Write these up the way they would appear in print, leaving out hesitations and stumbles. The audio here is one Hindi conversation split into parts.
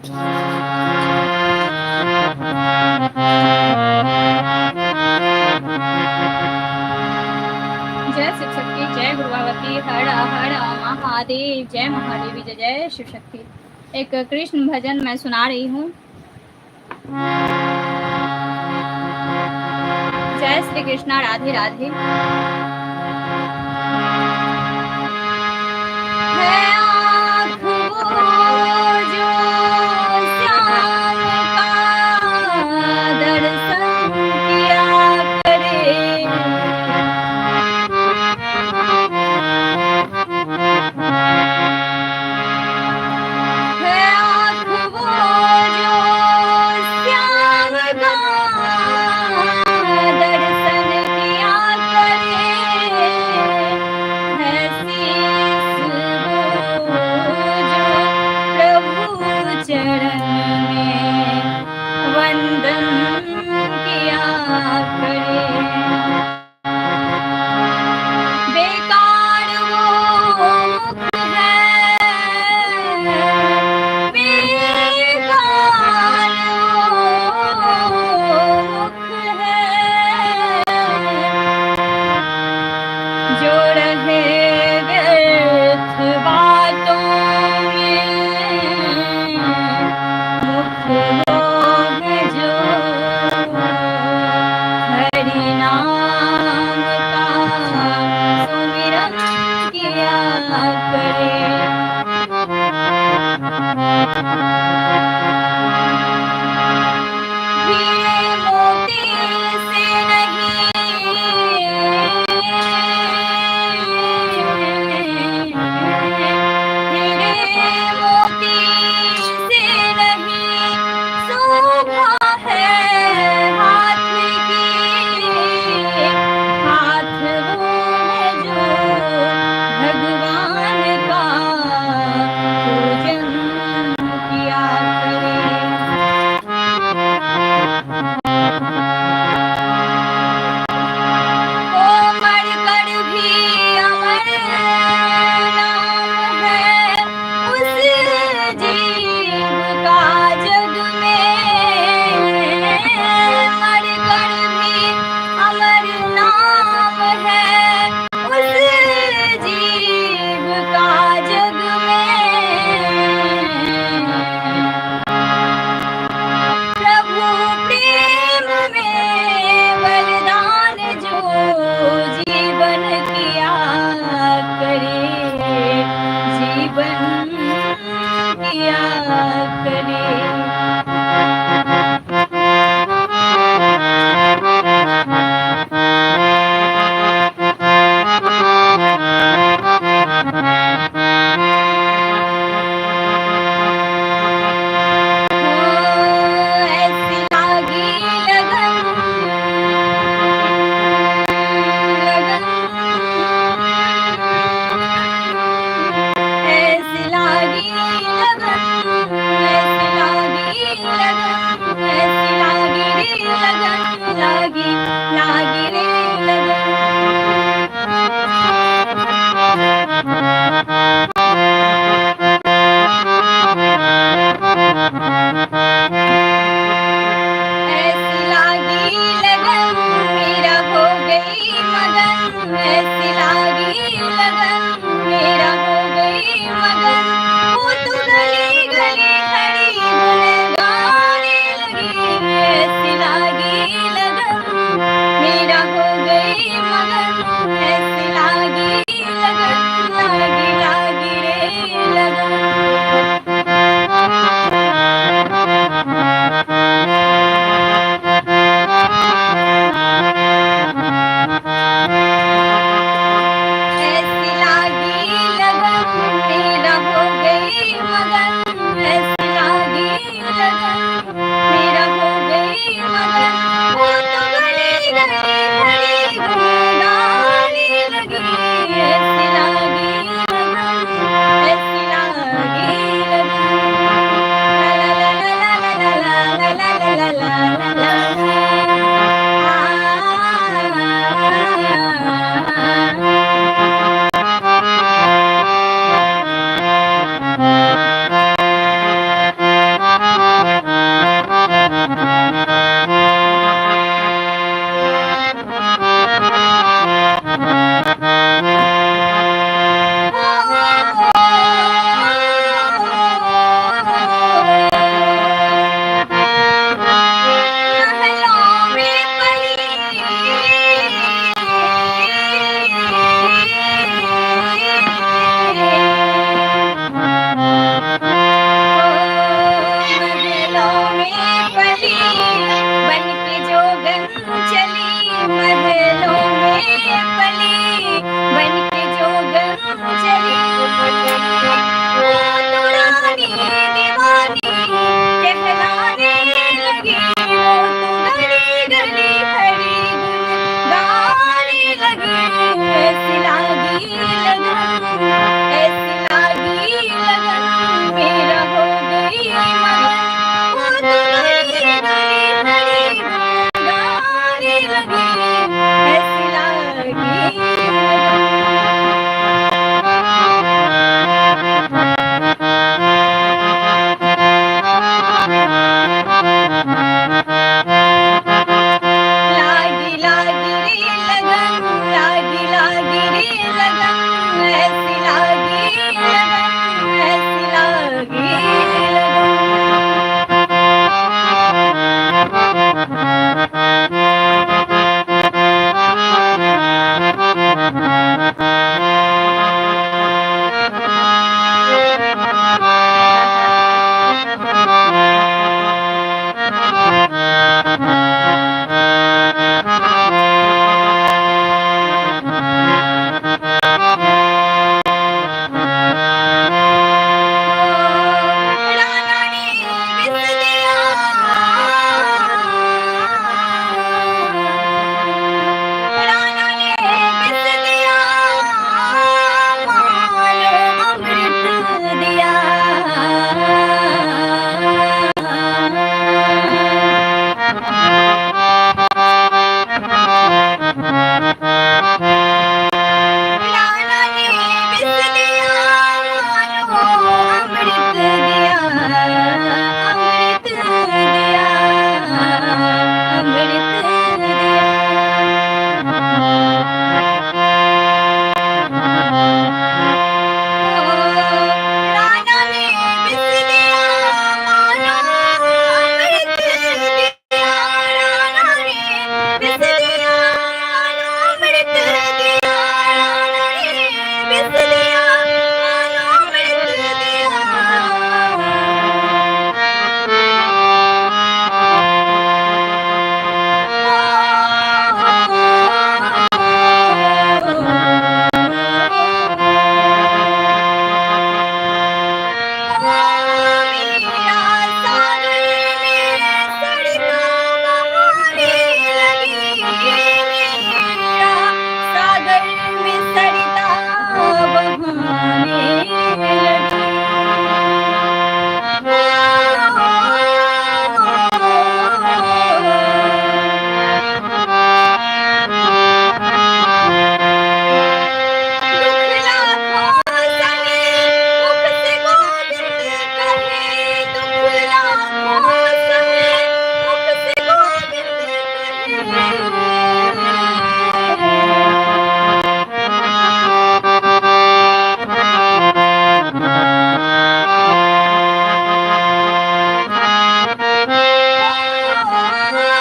जय शिव शक्ति, जय गुरुवावती, हर हर महादेव, जय महादेवी, जय जय शिव शक्ति। एक कृष्ण भजन मैं सुना रही हूँ। जय श्री कृष्णा, राधे राधे। है आँख वो जो श्याम का दर्शन किया करे, है आँख वो जो श्याम का दर्शन किया करे, है शीश वो जो प्रभु चरण में वंदन किया करे। बेकार वो मुख है, बेकार वो मुख है, जो रहे व्यर्थ बातों में, मुख वो है जो हरि नाम का सुमिरन किया करे। हीरे मोती से हीरे मोती से नहीं शोभा है हाथ की, हाथ वो है जो भगवान का पूजन किया करे। कोमल कर भी अमर नाम है उस जीव का जग में, मर कर भी अमर नाम है उस जीव का जग में। प्रभु प्रेम में वरदान जो जीवन किया करे, जीवन किया करे। ऐसी लागी लगन, ऐसी लागी लगन महलों में पली बन के जोगन चली। वो तो रानी दीवानी कहलाने लगी। वो तो गली गली खड़ी गुन गाने लगी। ऐसी लागी लगन, ऐसी लागी लगन, मेरा हो गई मगन। वो तो गली गली खड़ी गुन गाने लगी। ऐसी लागी लागी लागी रे लगन, लागी लागी रे लगन, ऐसी लागी लगन, ऐसी लागी राना ने बिस दिया, राना ने बिस दिया, मानो अमृत दिया। राना ने बिस दिया, मानो अमृत दिया, अमृत दिया, अमृत राना ने बिस दिया, मानो अमृत दिया। राना ने बिस दिया, मानो अमृत दिया। राना ने बिस दिया, मानो अमृत मीरा सागर में सड़ता बहाने लगी। मीरा सागर में सड़ता बहाने दुख लाखों सहे, मुख से गोविंद कहे। दुख लाखों सहे, मुख से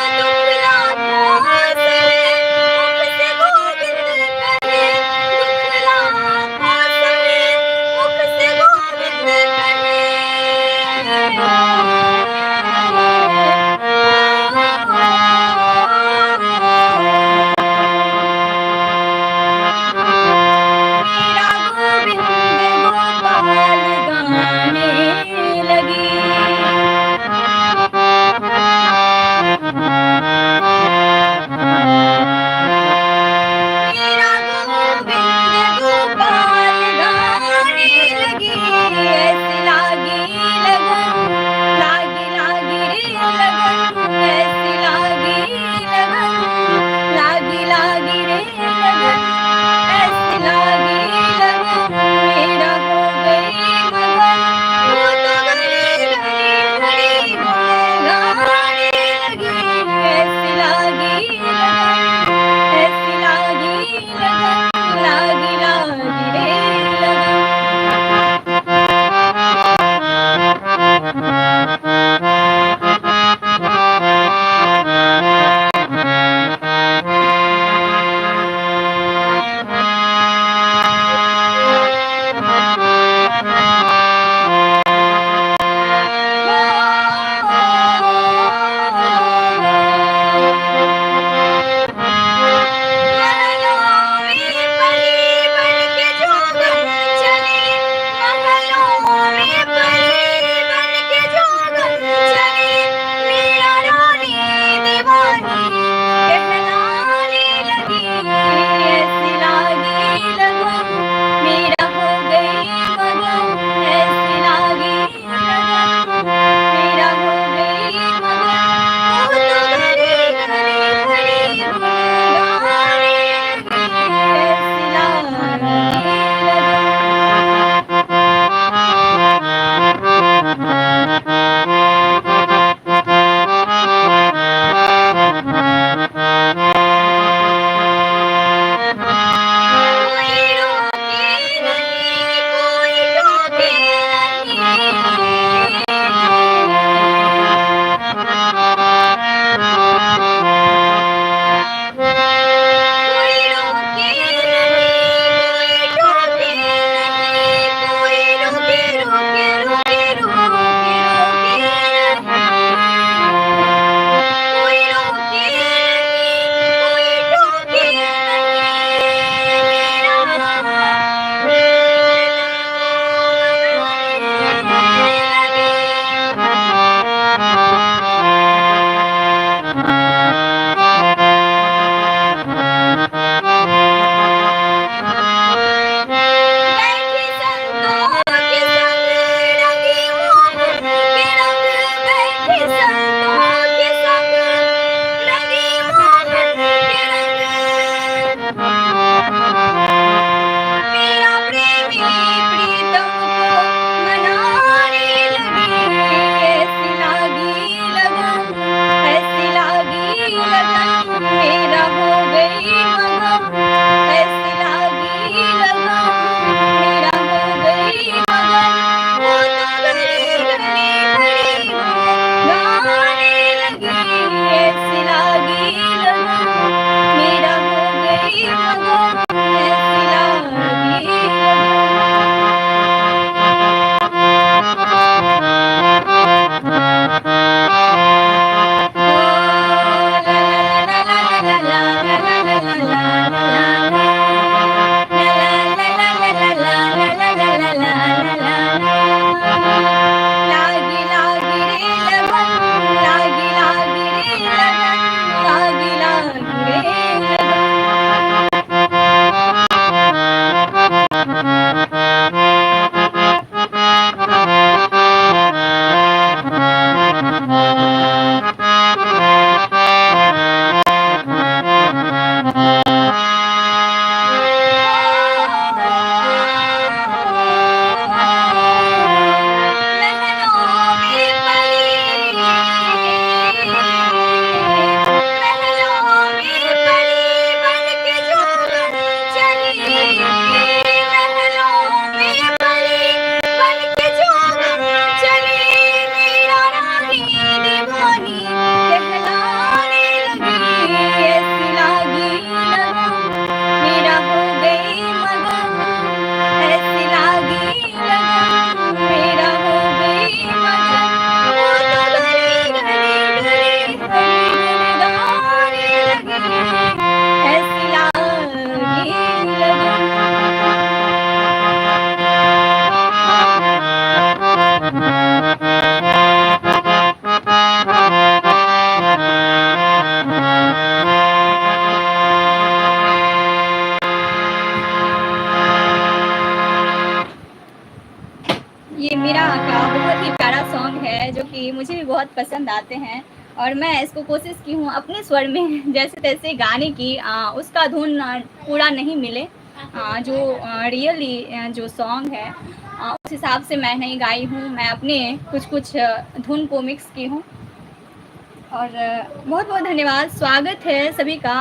गोविंद दुख लाखों सहे, मुख से गोविंद कहे। दुख लाखों सहे, मुख से गोविंद मीरा गोविंद गोपाल गाने लगी। मीरा गोविंद गोपाल गाने लगी। ऐसी लागी लगन, मुझे भी बहुत पसंद आते हैं और मैं इसको कोशिश की हूँ अपने स्वर में जैसे तैसे गाने की, उसका धुन पूरा नहीं मिले, जो रियली जो सॉन्ग है उस हिसाब से मैं नहीं गाई हूँ। मैं अपने कुछ कुछ धुन को मिक्स की हूँ। और बहुत बहुत धन्यवाद, स्वागत है सभी का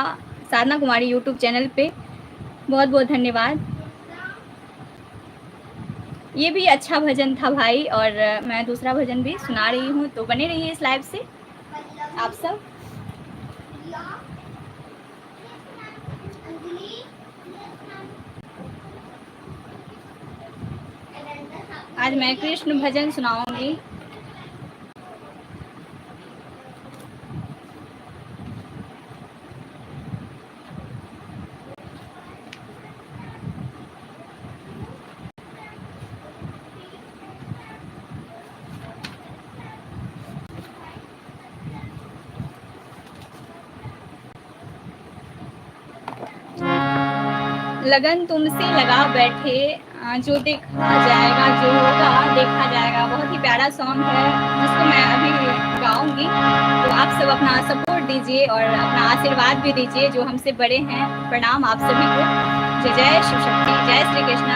साधना कुमारी यूट्यूब चैनल पे। बहुत बहुत धन्यवाद। ये भी अच्छा भजन था भाई, और मैं दूसरा भजन भी सुना रही हूँ, तो बने रहिए इस लाइव से आप सब। आज मैं कृष्ण भजन सुनाऊंगी। लगन तुमसे लगा बैठे, जो देखा जाएगा जो होगा देखा जाएगा। बहुत ही प्यारा सॉन्ग है जिसको मैं अभी गाऊंगी, तो आप सब अपना सपोर्ट दीजिए और अपना आशीर्वाद भी दीजिए। जो हमसे बड़े हैं, प्रणाम आप सभी को। जय जय शिव शक्ति, जय श्री कृष्ण।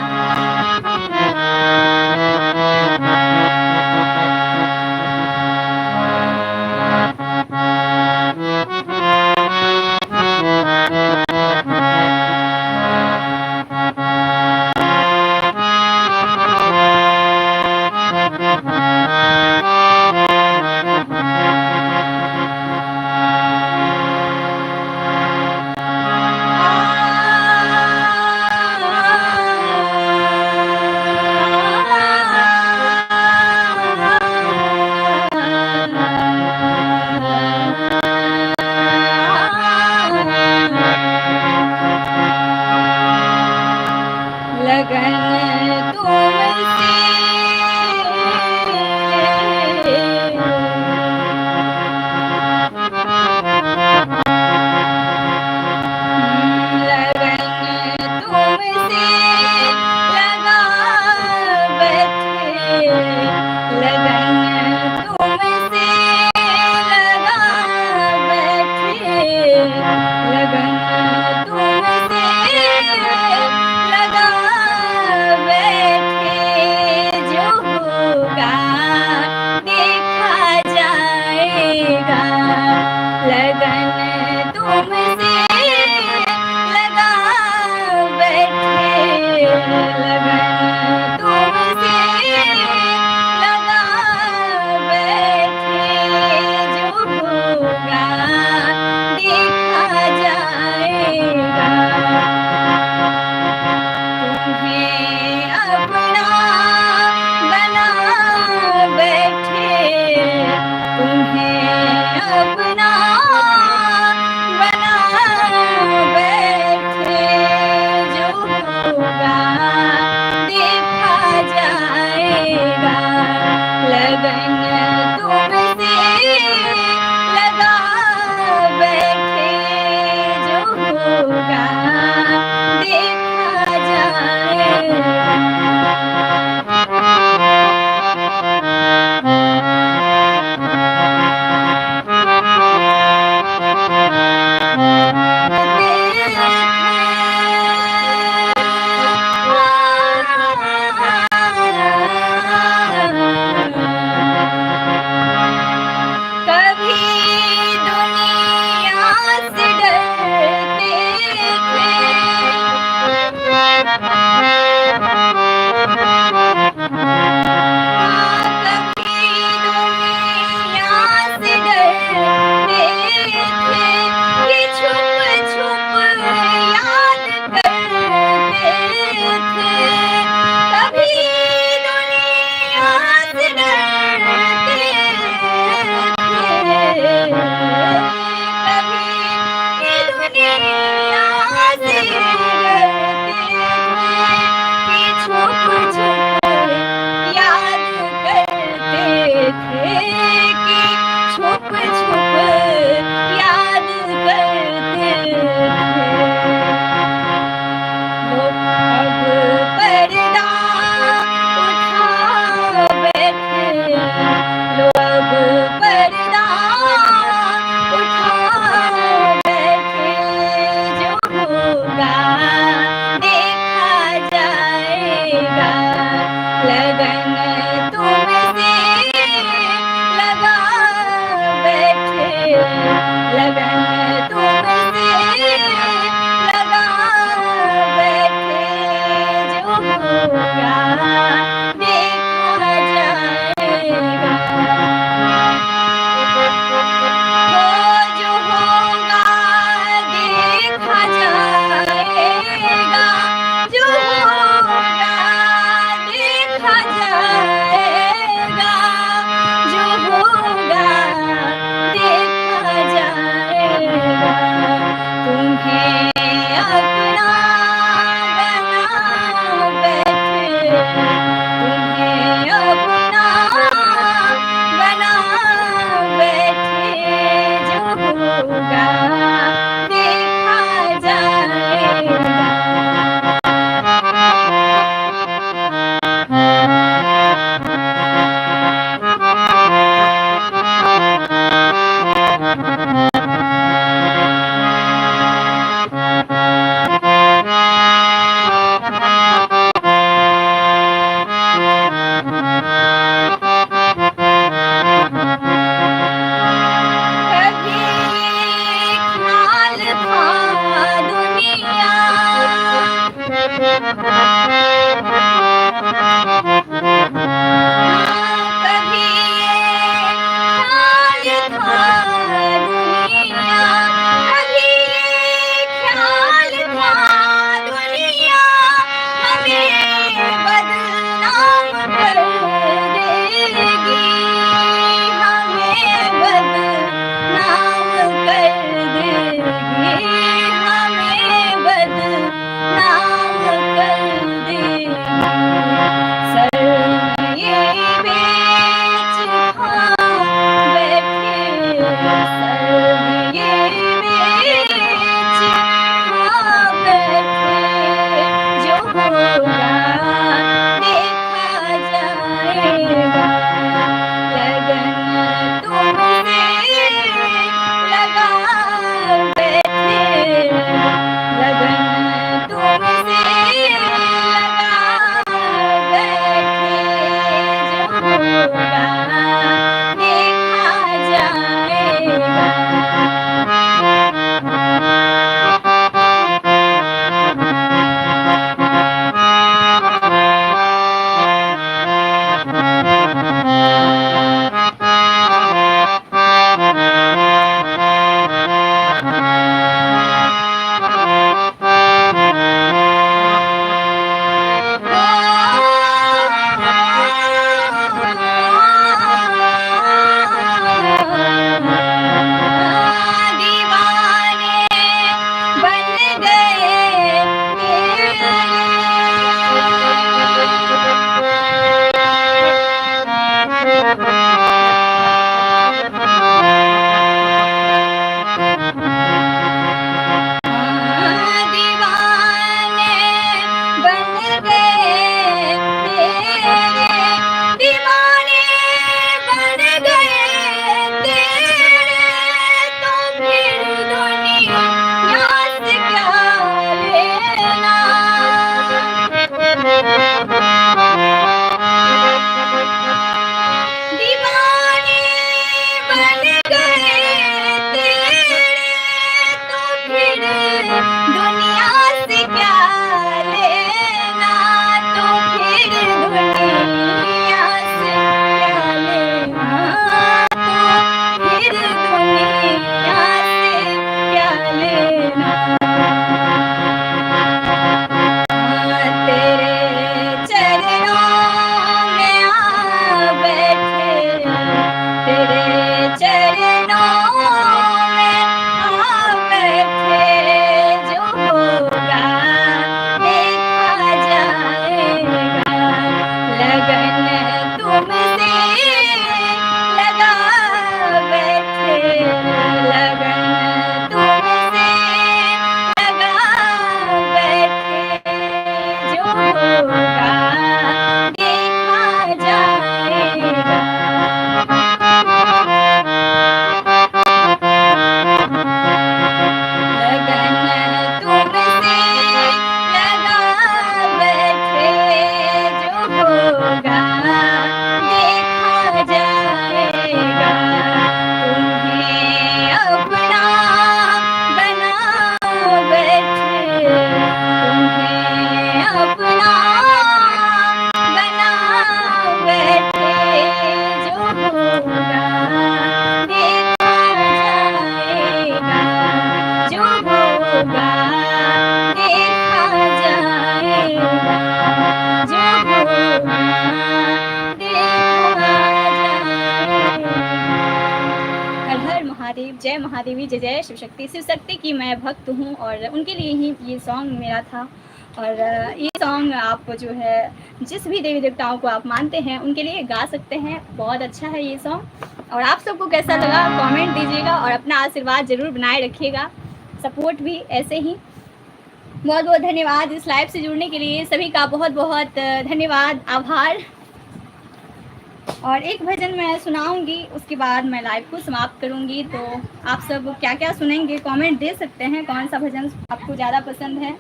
अब लगन तुमसे लगा बैठे, जो होगा देखा जाएगा। हो जो होगा देखा जाएगा, जो होगा देखा जाएगा, जो होगा देखा जाएगा। महादेव, जय महादेवी, जय जय शिव शक्ति। शिव शक्ति की मैं भक्त हूँ और उनके लिए ही ये सॉन्ग मेरा था। और ये सॉन्ग आप जो है जिस भी देवी देवताओं को आप मानते हैं उनके लिए गा सकते हैं। बहुत अच्छा है ये सॉन्ग। और आप सबको कैसा लगा कमेंट दीजिएगा और अपना आशीर्वाद ज़रूर बनाए रखिएगा, सपोर्ट भी ऐसे ही। बहुत बहुत धन्यवाद इस लाइव से जुड़ने के लिए, सभी का बहुत बहुत धन्यवाद, आभार। और एक भजन मैं सुनाऊंगी, उसके बाद मैं लाइव को समाप्त करूंगी। तो आप सब क्या क्या सुनेंगे कमेंट दे सकते हैं, कौन सा भजन आपको ज़्यादा पसंद है।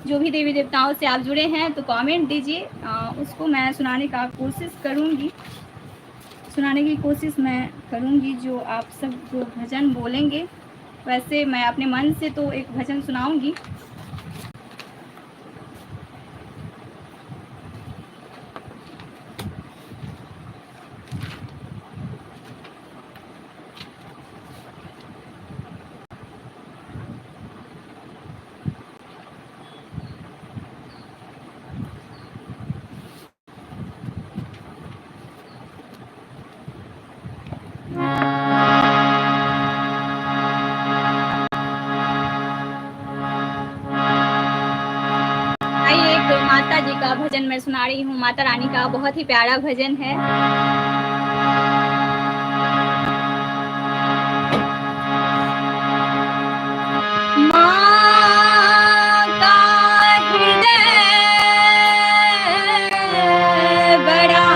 जो भी देवी देवताओं से आप जुड़े हैं तो कमेंट दीजिए, उसको मैं सुनाने का कोशिश करूंगी, सुनाने की कोशिश मैं करूंगी। जो आप सब जो भजन बोलेंगे, वैसे मैं अपने मन से तो एक भजन सुनाऊंगी। माता जी का भजन मैं सुना रही हूँ। माता रानी का बहुत ही प्यारा भजन है। माँ का हृदय बड़ा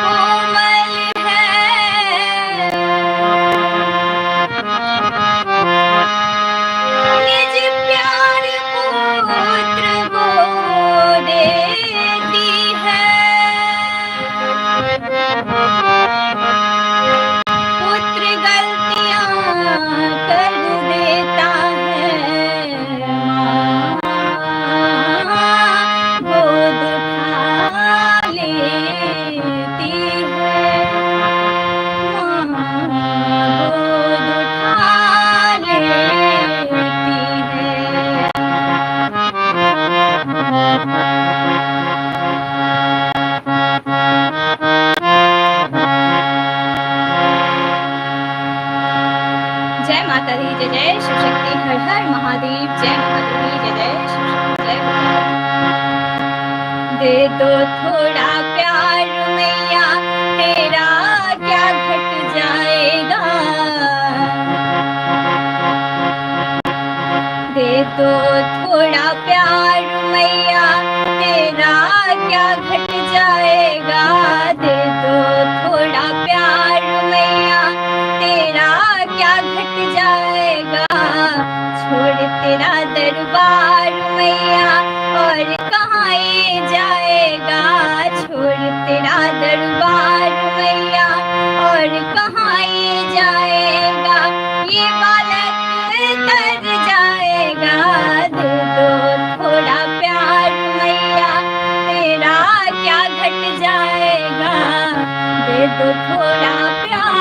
कोमल है, निज प्यार पुत्र को देती है। पुत्र गलतियां कर देता है, माँ गोद उठा लेती है, माँ गोद उठा लेती है। जय माता दी, जय जय शिव शक्ति, हर हर महादेव, जय महादेवी, जय जय शिव शक्ति, जय महादेव। दे दो थोड़ा प्यार मैया, तेरा क्या घट जाएगा। दे दो थोड़ा प्यार मैया, तेरा क्या घट जाएगा। दे दो थोड़ा प्यार मैया, तेरा क्या घट जाएगा। छोड़ तेरा दरबार मैया और कहाँ ये जाएगा। छोड़ तेरा दरबार मैया और कहाँ ये जाएगा। ये बालक तर जाएगा। दे दो थोड़ा प्यार मैया, तेरा क्या घट जाएगा। दे दो थोड़ा प्यार।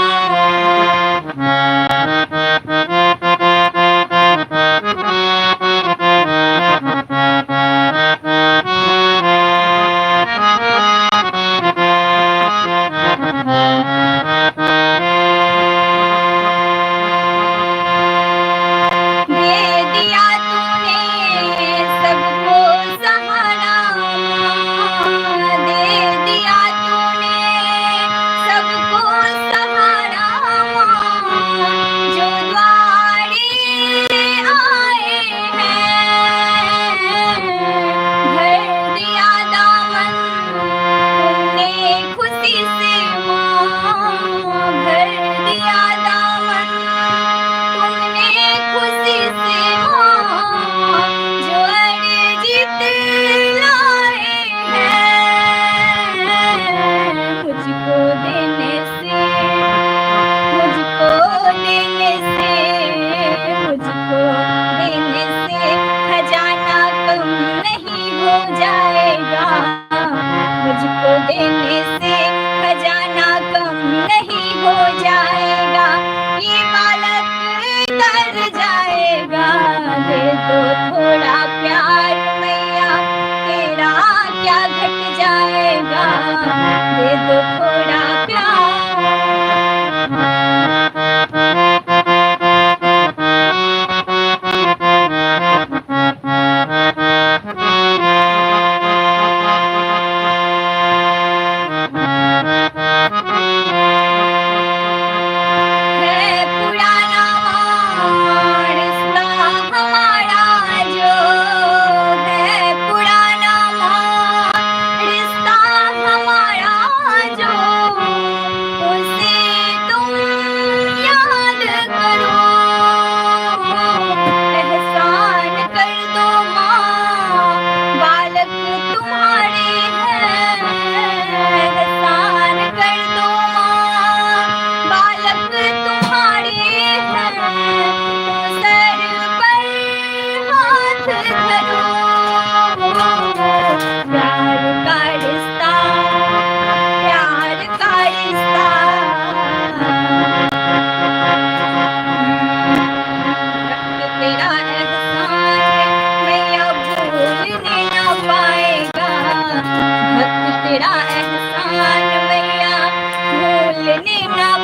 दे दो थोड़ा प्यार।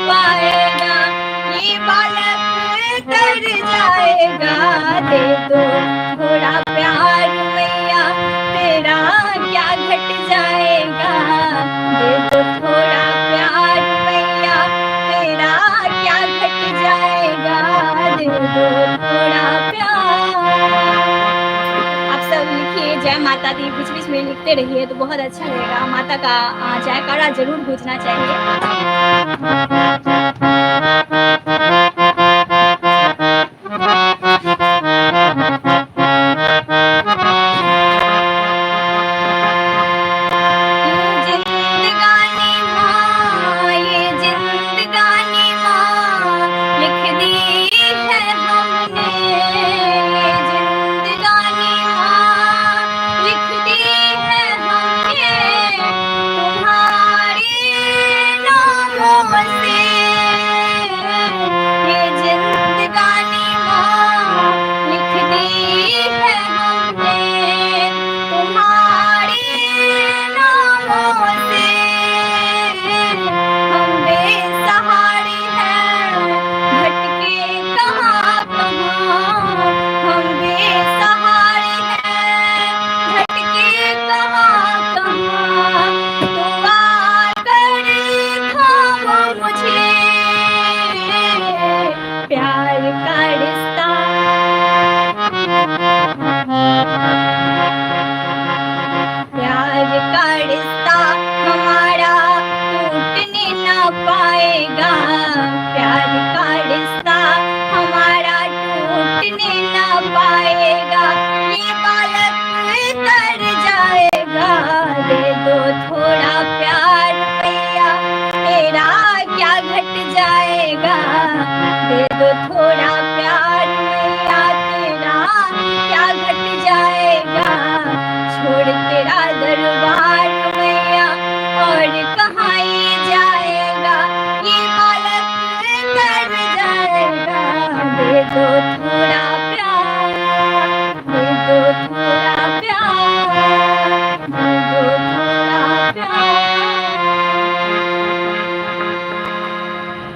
पाएगा, ये बालक तर जाएगा। दे दो थोड़ा प्यार मैया, तेरा क्या घट जाएगा। दे दो थोड़ा प्यार मैया, तेरा क्या घट जाएगा। दे दो थोड़ा प्यार। आप सब लिखिए जय माता दी, बीच बीच में लिखते रहिए तो बहुत अच्छा लगेगा। माता का जयकारा जरूर गूंजना चाहिए।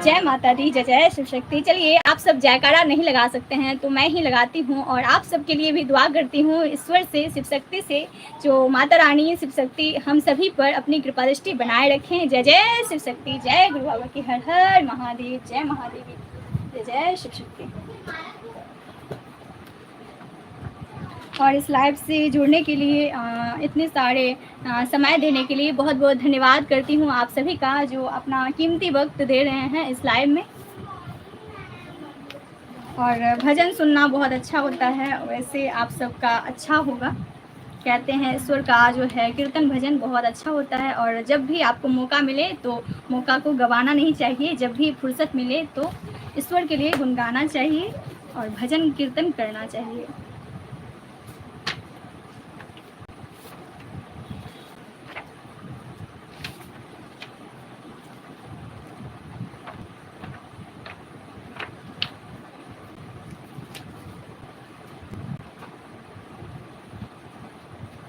जय माता दी, जय जय शिव शक्ति। चलिए आप सब जयकारा नहीं लगा सकते हैं तो मैं ही लगाती हूँ और आप सबके लिए भी दुआ करती हूँ ईश्वर से, शिव शक्ति से, जो माता रानी शिव शक्ति हम सभी पर अपनी कृपा दृष्टि बनाए रखें। जय जय शिव शक्ति, जय गुरु बाबा की हर हर महादेव, जय महादेवी, जय जय शिव शक्ति। और इस लाइव से जुड़ने के लिए इतने सारे समय देने के लिए बहुत बहुत धन्यवाद करती हूँ आप सभी का, जो अपना कीमती वक्त दे रहे हैं इस लाइव में। और भजन सुनना बहुत अच्छा होता है, वैसे आप सबका अच्छा होगा। कहते हैं ईश्वर का जो है कीर्तन भजन बहुत अच्छा होता है, और जब भी आपको मौका मिले तो मौका को गंवाना नहीं चाहिए। जब भी फुर्सत मिले तो ईश्वर के लिए गुनगाना चाहिए और भजन कीर्तन करना चाहिए।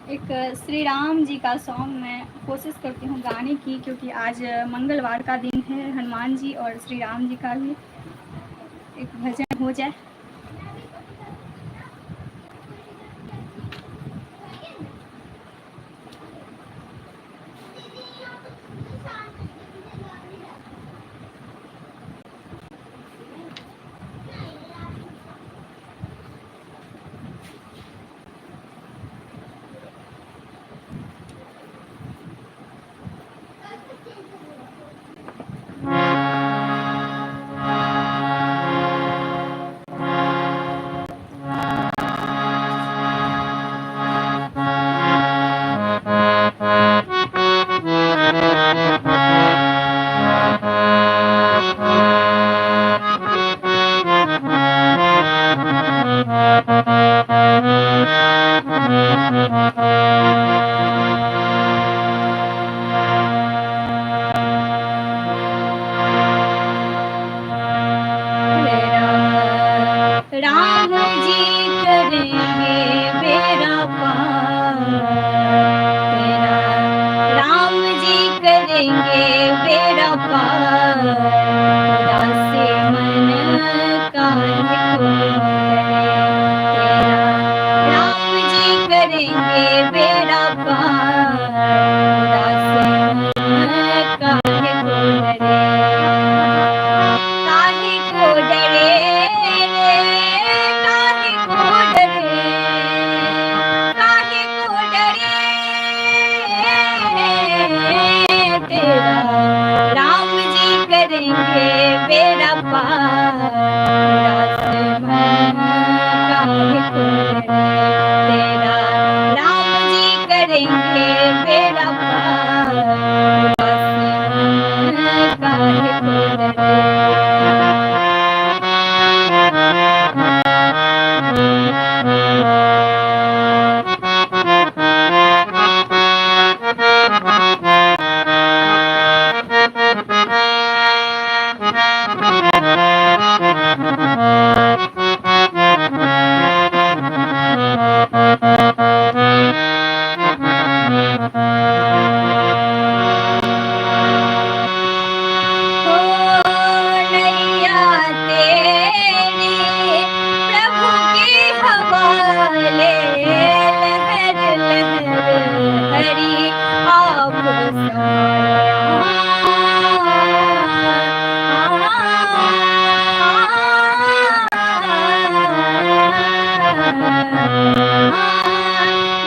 एक श्री राम जी का सॉन्ग मैं कोशिश करती हूँ गाने की, क्योंकि आज मंगलवार का दिन है, हनुमान जी और श्री राम जी का भी एक भजन हो जाए। करेंगे बेड़ा पार, उदास मन काहे को डरे। तेरा राम जी करेंगे बेड़ा पार, उदास मन काहे को हो नैया तेरी प्रभु के हवाले, लहर लहर हरि आप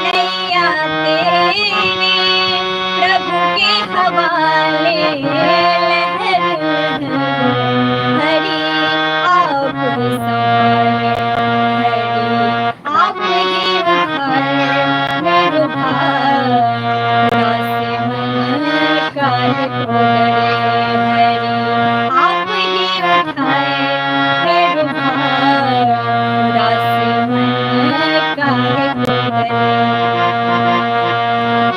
नैया तेरी प्रभु के हवाले, लहर हरि आप संभाले। हरि आप ही उद्धार मेरो भार, उदास मन काहे को डरे। हरि आप ही उद्धार मेरो भार, उदास मन काहे को डरे।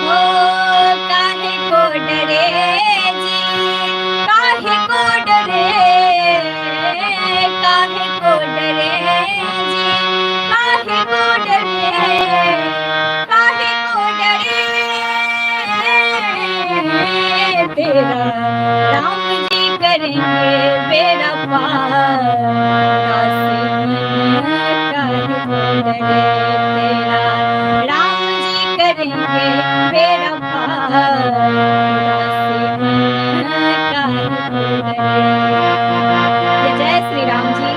हो काहे को डरे जी, काहे को डरे, काहे को डरे जी, काहे को डरे, काहे को डरे। तेरा राम जी करेंगे बेड़ा पार, उदास मन काहे को डरे। तेरा राम जी करेंगे बेड़ा पार, उदास मन काहे को डरे। जय श्री राम जी।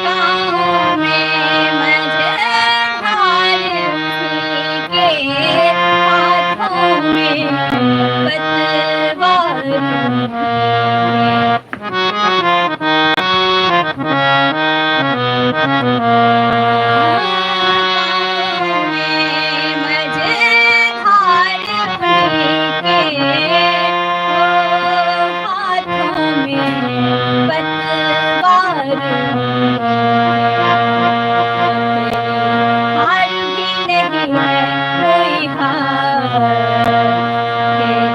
गाँव में मझधार के हाथों में पतवार, गाँव में मझधार के हाथों में पतवार, हार भी नहीं है कोई हार, तेरी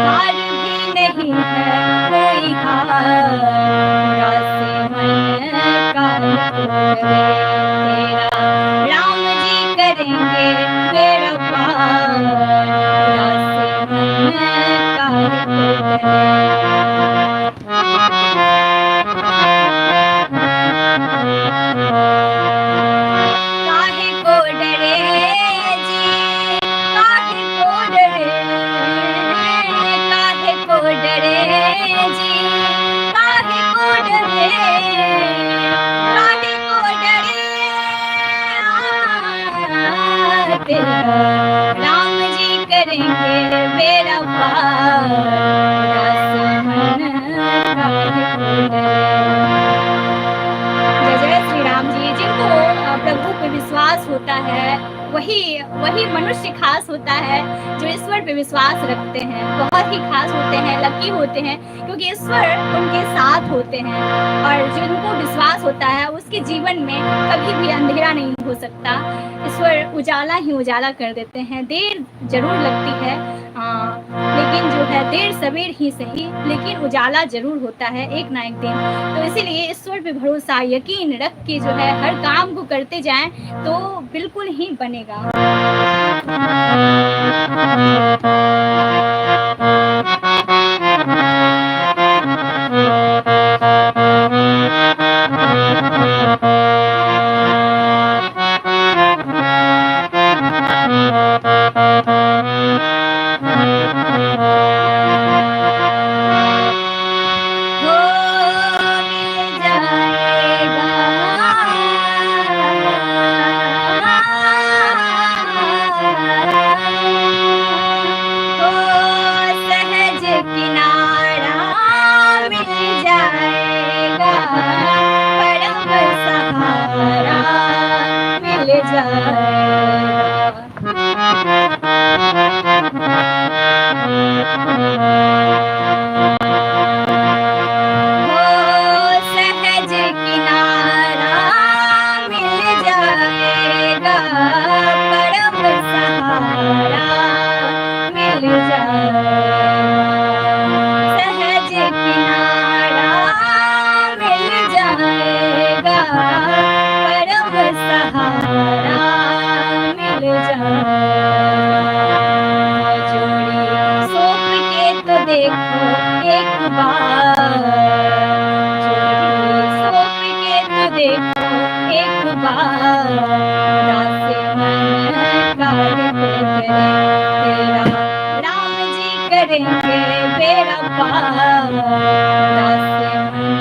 हार भी नहीं है कोई हार, उदास मन काहे को डरे। तेरा राम जी करेंगे बेड़ा पार, उदास मन काहे को काहे को डरे जी, काहे को डरे, काहे को डरे जी, काहे को डरे, काहे को डरे। तेरा राम जी करेंगे बेड़ा पार, उदास मन काहे को डरे। जय जय श्री राम जी। जिनको प्रभु पे विश्वास होता है वही वही मनुष्य खास होता है, जो ईश्वर पे विश्वास रखते हैं बहुत ही खास होते हैं, लकी होते हैं, क्योंकि ईश्वर उनके साथ होते हैं। और जिनको विश्वास होता है उसके जीवन में कभी भी अंधेरा नहीं हो सकता, ईश्वर उजाला ही उजाला कर देते हैं। देर जरूर लगती है लेकिन जो है देर सवेर ही सही, लेकिन उजाला जरूर होता है एक ना एक दिन। तो इसीलिए ईश्वर पे भरोसा यकीन रख के जो है हर काम को करते जाएं तो बिल्कुल ही बनेगा। सहज किनारा मिल जाएगा, परम सहारा मिल जाएगा। सहज किनारा मिल जाएगा, परम सहारा मिल जाएगा। जोड़ी सौंप के तो देखो एक बार, जोड़ी सौंप के तो देखो एक बार, दास मन कार्य को करे तेरा, राम जी करेंगे बेड़ा पार। दास मन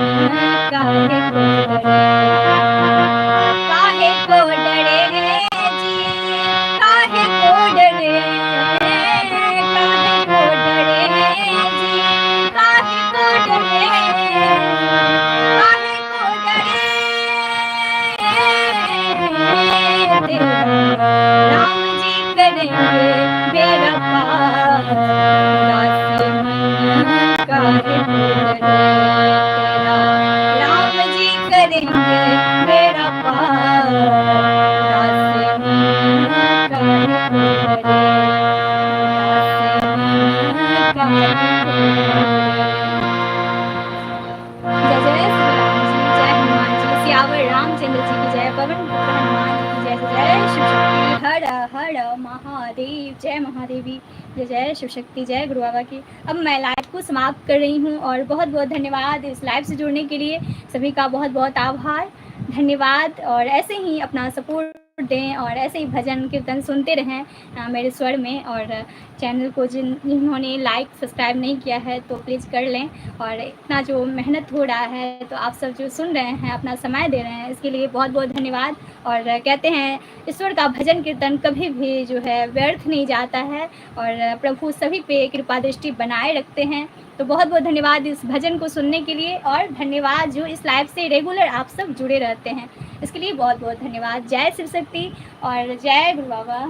कार्य को करे, काहे को डरे जी, काहे को डरे, काहे को डरे जी, काहे को डरे, काहे को डरे, तेरा राम जी करेंगे बेड़ा पार। दास मन काहे को डरे, तेरा राम जी करेंगे बेड़ा पार। दास मन काहे को डरे, दास मन काहे को डरे। जय जय श्री राम जी, जय हनुमान जी, सियावर रामचंद्र जी की जय, पवन पुत्र हनुमान जी की जय। जय शिव शक्ति, हर हर महादेव, जय महादेवी, जय जय शिव शक्ति, जय गुरु बाबा की। अब मैं लाइव को समाप्त कर रही हूँ और बहुत बहुत धन्यवाद इस लाइव से जुड़ने के लिए, सभी का बहुत बहुत आभार, धन्यवाद। और ऐसे ही अपना सपोर्ट दें और ऐसे ही भजन कीर्तन सुनते रहें मेरे स्वर में। और चैनल को जिन्होंने लाइक सब्सक्राइब नहीं किया है तो प्लीज़ कर लें। और इतना जो मेहनत हो रहा है तो आप सब जो सुन रहे हैं, अपना समय दे रहे हैं, इसके लिए बहुत बहुत धन्यवाद। और कहते हैं ईश्वर का भजन कीर्तन कभी भी जो है व्यर्थ नहीं जाता है और प्रभु सभी पे कृपा दृष्टि बनाए रखते हैं। तो बहुत बहुत धन्यवाद इस भजन को सुनने के लिए, और धन्यवाद जो इस लाइव से रेगुलर आप सब जुड़े रहते हैं, इसके लिए बहुत बहुत धन्यवाद। जय शिव शक्ति और जय गुरु बाबा।